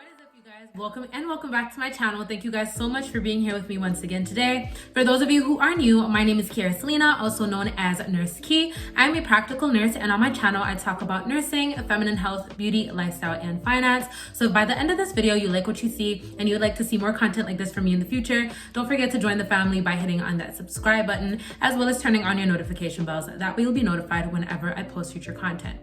What is up, you guys? Welcome back to my channel. Thank you guys so much for being here with me once again today. For those of you who are new, my name is Kiara Selena, also known as Nurse Key. I'm a practical nurse, and on my channel I talk about nursing, feminine health, beauty, lifestyle, and finance. So if by the end of this video you like what you see and you would like to see more content like this from me in the future, don't forget to join the family by hitting on that subscribe button, as well as turning on your notification bells. That way you'll be notified whenever I post future content.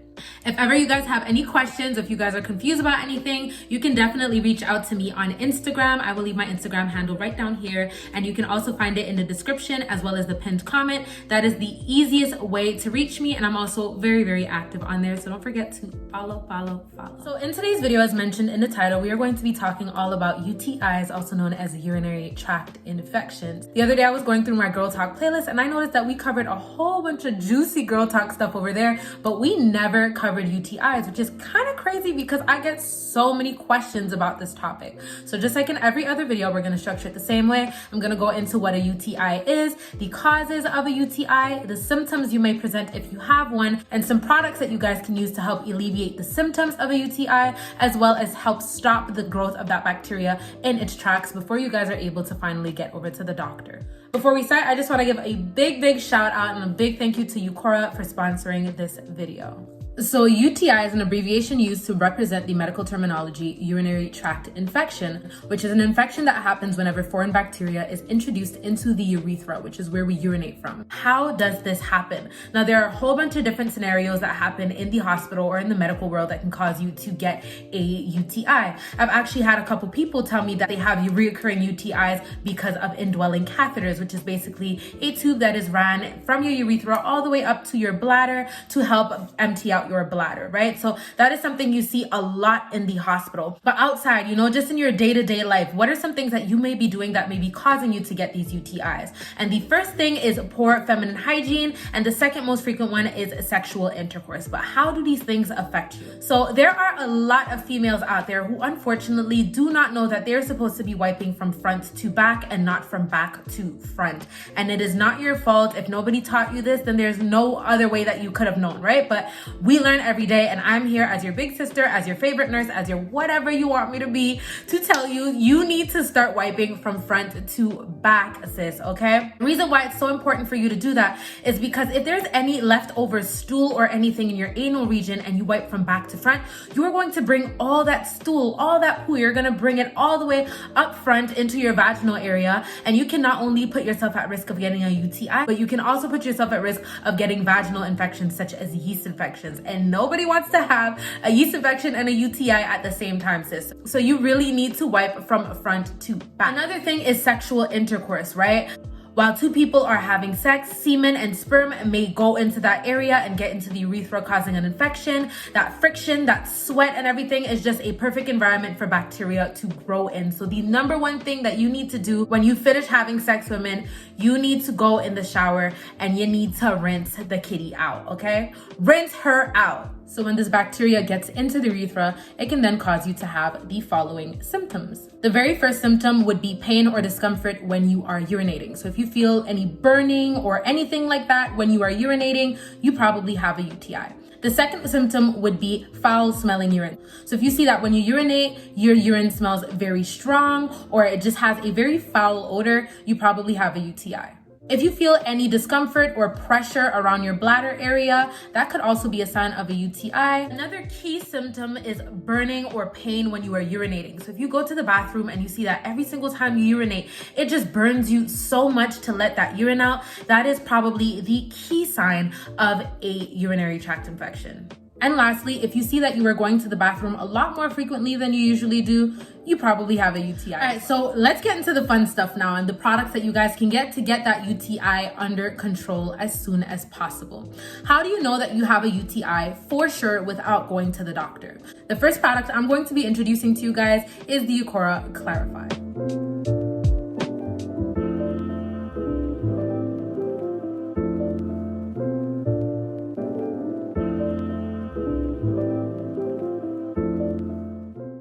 If ever you guys have any questions, if you guys are confused about anything, you can definitely reach out to me on Instagram. I will leave my Instagram handle right down here, and you can also find it in the description as well as the pinned comment. That is the easiest way to reach me, and I'm also very active on there, so don't forget to follow. So in today's video, as mentioned in the title, we are going to be talking all about UTIs, also known as urinary tract infections. The other day I was going through my Girl Talk playlist, and I noticed that we covered a whole bunch of juicy Girl Talk stuff over there, but we never covered UTIs, which is kind of crazy because I get so many questions about this topic. So just like in every other video, we're going to structure it the same way. I'm going to go into what a UTI is, the causes of a UTI, the symptoms you may present if you have one, and some products that you guys can use to help alleviate the symptoms of a UTI, as well as help stop the growth of that bacteria in its tracks before you guys are able to finally get over to the doctor. Before we start, I just want to give a big shout out and a big thank you to Uqora for sponsoring this video. So UTI is an abbreviation used to represent the medical terminology urinary tract infection, which is an infection that happens whenever foreign bacteria is introduced into the urethra, which is where we urinate from. How does this happen? Now, there are a whole bunch of different scenarios that happen in the hospital or in the medical world that can cause you to get a UTI. I've actually had a couple people tell me that they have recurring UTIs because of indwelling catheters, which is basically a tube that is ran from your urethra all the way up to your bladder to help empty out your bladder, right? So that is something you see a lot in the hospital. But outside, just in your day-to-day life, what are some things that you may be doing that may be causing you to get these UTIs? And the first thing is poor feminine hygiene, and the second most frequent one is sexual intercourse. But how do these things affect you? So there are a lot of females out there who unfortunately do not know that they're supposed to be wiping from front to back and not from back to front. And it is not your fault. If nobody taught you this, then there's no other way that you could have known, right? But we learn every day, and I'm here as your big sister, as your favorite nurse, as your whatever you want me to be, to tell you you need to start wiping from front to back, sis, okay? The reason why it's so important for you to do that is because if there's any leftover stool or anything in your anal region and you wipe from back to front, you are going to bring all that stool, all that poo, you're gonna bring it all the way up front into your vaginal area, and you can not only put yourself at risk of getting a UTI, but you can also put yourself at risk of getting vaginal infections such as yeast infections. And nobody wants to have a yeast infection and a UTI at the same time, sis. So you really need to wipe from front to back. Another thing is sexual intercourse, right? While two people are having sex, semen and sperm may go into that area and get into the urethra, causing an infection. That friction, that sweat and everything is just a perfect environment for bacteria to grow in. So the number one thing that you need to do when you finish having sex, women, you need to go in the shower and you need to rinse the kitty out, okay? Rinse her out. So when this bacteria gets into the urethra, it can then cause you to have the following symptoms. The very first symptom would be pain or discomfort when you are urinating. So if you feel any burning or anything like that when you are urinating, you probably have a UTI. The second symptom would be foul smelling urine. So if you see that when you urinate, your urine smells very strong or it just has a very foul odor, you probably have a UTI. If you feel any discomfort or pressure around your bladder area, that could also be a sign of a UTI. Another key symptom is burning or pain when you are urinating. So if you go to the bathroom and you see that every single time you urinate, it just burns you so much to let that urine out, that is probably the key sign of a urinary tract infection. And lastly, if you see that you are going to the bathroom a lot more frequently than you usually do, you probably have a UTI. All right, so let's get into the fun stuff now and the products that you guys can get to get that UTI under control as soon as possible. How do you know that you have a UTI for sure without going to the doctor? The first product I'm going to be introducing to you guys is the Uqora Clarify.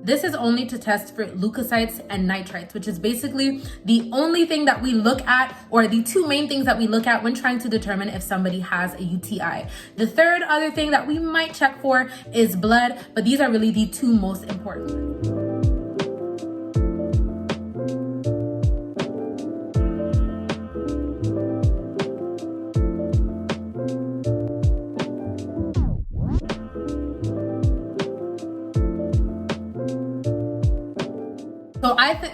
This is only to test for leukocytes and nitrites, which is basically the only thing that we look at, or the two main things that we look at when trying to determine if somebody has a UTI. The third other thing that we might check for is blood, but these are really the two most important ones.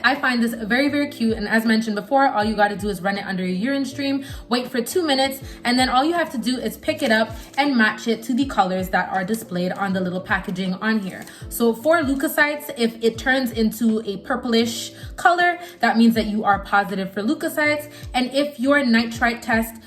I find this very, very cute. And as mentioned before, all you got to do is run it under your urine stream, wait for 2 minutes, and then all you have to do is pick it up and match it to the colors that are displayed on the little packaging on here. So for leukocytes, if it turns into a purplish color, that means that you are positive for leukocytes. And if your nitrite test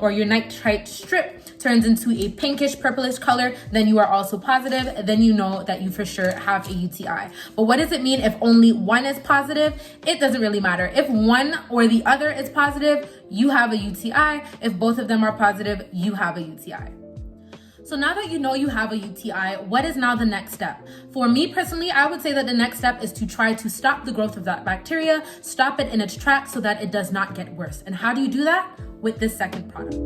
or your nitrite strip turns into a pinkish purplish color, then you are also positive. Then you know that you for sure have a UTI. But what does it mean if only one is positive? It doesn't really matter. If one or the other is positive, you have a UTI. If both of them are positive, you have a UTI. So now that you know you have a UTI, what is now the next step? For me personally, I would say that the next step is to try to stop the growth of that bacteria, stop it in its tracks so that it does not get worse. And how do you do that? With this second product.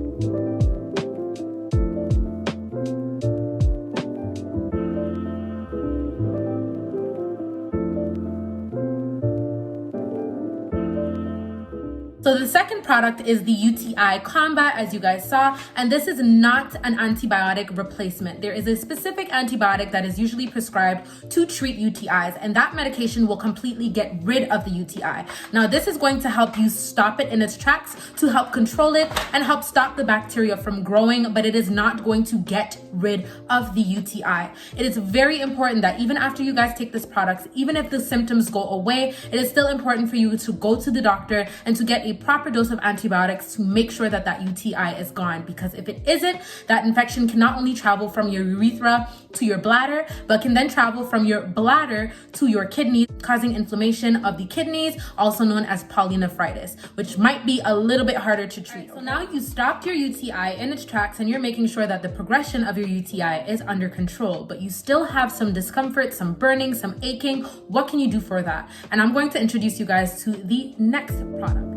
So the second product is the UTI Combat, as you guys saw, and this is not an antibiotic replacement. There is a specific antibiotic that is usually prescribed to treat UTIs, and that medication will completely get rid of the UTI. Now, this is going to help you stop it in its tracks, to help control it and help stop the bacteria from growing, but it is not going to get rid of the UTI. It is very important that even after you guys take this product, even if the symptoms go away, it is still important for you to go to the doctor and to get a proper dose of antibiotics to make sure that that UTI is gone, because if it isn't, that infection can not only travel from your urethra to your bladder, but can then travel from your bladder to your kidneys, causing inflammation of the kidneys, also known as polynephritis, which might be a little bit harder to treat. So now you stopped your UTI in its tracks and you're making sure that the progression of your UTI is under control, but you still have some discomfort, some burning, some aching. What can you do for that? And I'm going to introduce you guys to the next product.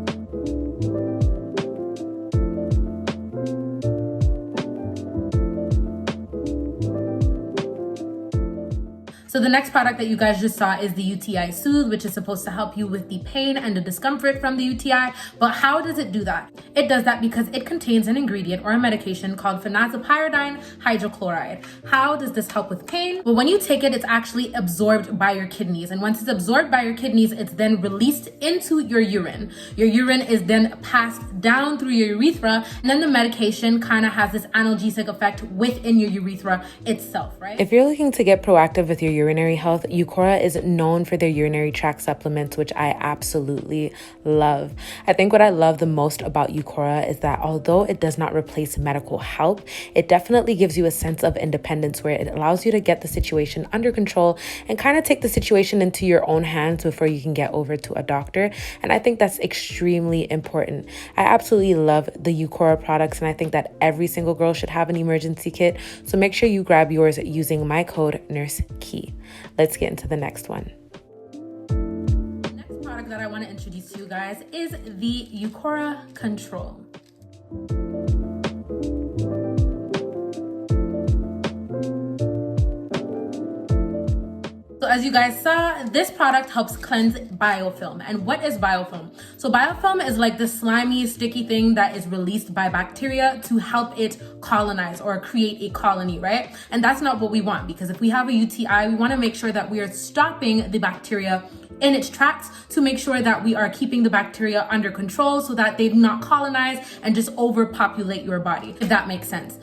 So the next product that you guys just saw is the UTI Soothe, which is supposed to help you with the pain and the discomfort from the UTI. But how does it do that? It does that because it contains an ingredient or a medication called phenazopyridine hydrochloride. How does this help with pain? Well, when you take it, it's actually absorbed by your kidneys. And once it's absorbed by your kidneys, it's then released into your urine. Your urine is then passed down through your urethra, and then the medication kind of has this analgesic effect within your urethra itself, right? If you're looking to get proactive with your urinary health, Uqora is known for their urinary tract supplements, which I absolutely love. I think what I love the most about Uqora is that although it does not replace medical help, it definitely gives you a sense of independence where it allows you to get the situation under control and kind of take the situation into your own hands before you can get over to a doctor. And I think that's extremely important. I absolutely love the Uqora products, and I think that every single girl should have an emergency kit. So make sure you grab yours using my code NurseKey. Let's get into the next one. The next product that I want to introduce to you guys is the Uqora Control. So as you guys saw, this product helps cleanse biofilm. And what is biofilm? So biofilm is like the slimy, sticky thing that is released by bacteria to help it colonize or create a colony, right? And that's not what we want, because if we have a UTI, we want to make sure that we are stopping the bacteria in its tracks to make sure that we are keeping the bacteria under control so that they do not colonize and just overpopulate your body, if that makes sense.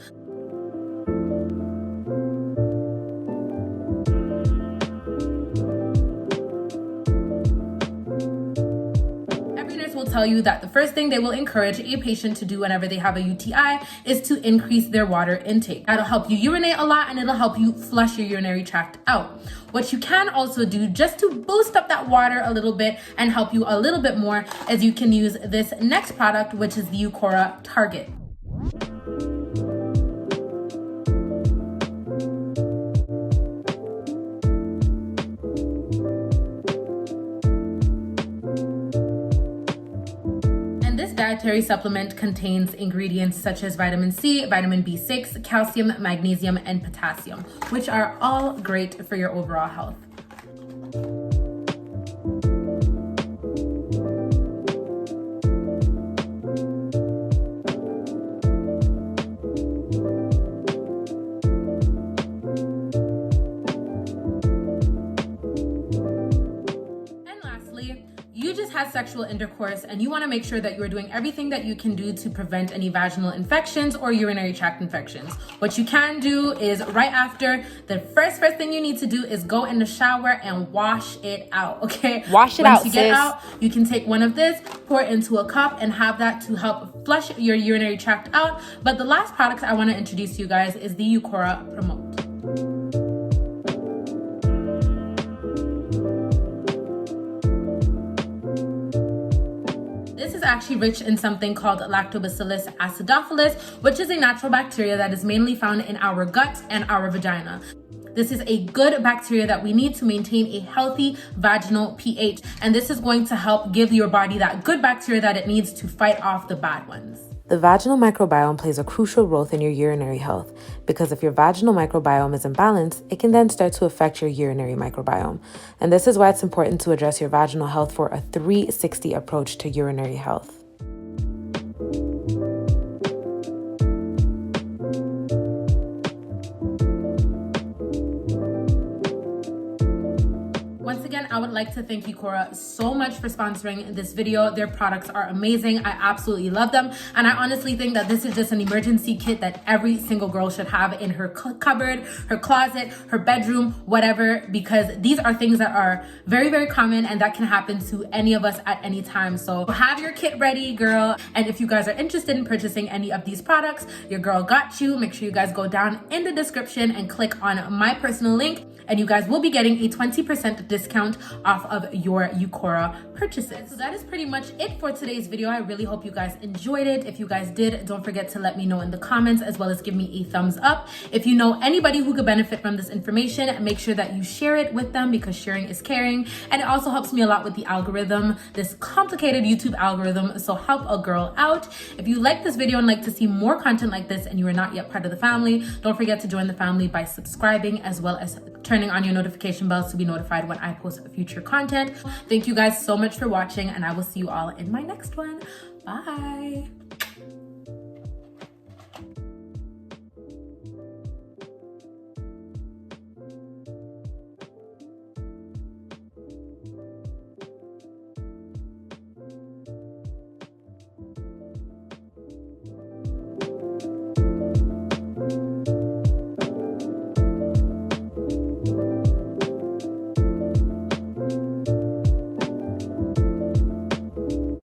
Tell you that the first thing they will encourage a patient to do whenever they have a UTI is to increase their water intake. That'll help you urinate a lot and it'll help you flush your urinary tract out. What you can also do just to boost up that water a little bit and help you a little bit more is you can use this next product, which is the Uqora Target. Dietary supplement contains ingredients such as vitamin C, vitamin B6, calcium, magnesium, and potassium, which are all great for your overall health. And lastly, sexual intercourse and you want to make sure that you're doing everything that you can do to prevent any vaginal infections or urinary tract infections. What you can do is right after, the first thing you need to do is go in the shower and wash it out, okay? Wash it out, sis. Once you get out, you can take one of this, pour it into a cup, and have that to help flush your urinary tract out. But the last product I want to introduce to you guys is the Uqora Promote. This is actually rich in something called Lactobacillus acidophilus, which is a natural bacteria that is mainly found in our gut and our vagina. This is a good bacteria that we need to maintain a healthy vaginal pH, and this is going to help give your body that good bacteria that it needs to fight off the bad ones. The vaginal microbiome plays a crucial role in your urinary health because if your vaginal microbiome is imbalanced, it can then start to affect your urinary microbiome. And this is why it's important to address your vaginal health for a 360 approach to urinary health. Once again, I would like to thank Uqora so much for sponsoring this video. Their products are amazing. I absolutely love them. And I honestly think that this is just an emergency kit that every single girl should have in her cupboard, her closet, her bedroom, whatever, because these are things that are very, very common and that can happen to any of us at any time. So have your kit ready, girl. And if you guys are interested in purchasing any of these products, your girl got you. Make sure you guys go down in the description and click on my personal link, and you guys will be getting a 20% discount off of your Uqora purchases. So that is pretty much it for today's video. I really hope you guys enjoyed it. If you guys did, don't forget to let me know in the comments, as well as give me a thumbs up. If you know anybody who could benefit from this information, make sure that you share it with them, because sharing is caring. And it also helps me a lot with the algorithm, this complicated YouTube algorithm. So help a girl out. If you like this video and like to see more content like this and you are not yet part of the family, don't forget to join the family by subscribing, as well as turning on your notification bells to be notified when I post future content. Thank you guys so much for watching, and I will see you all in my next one. Bye.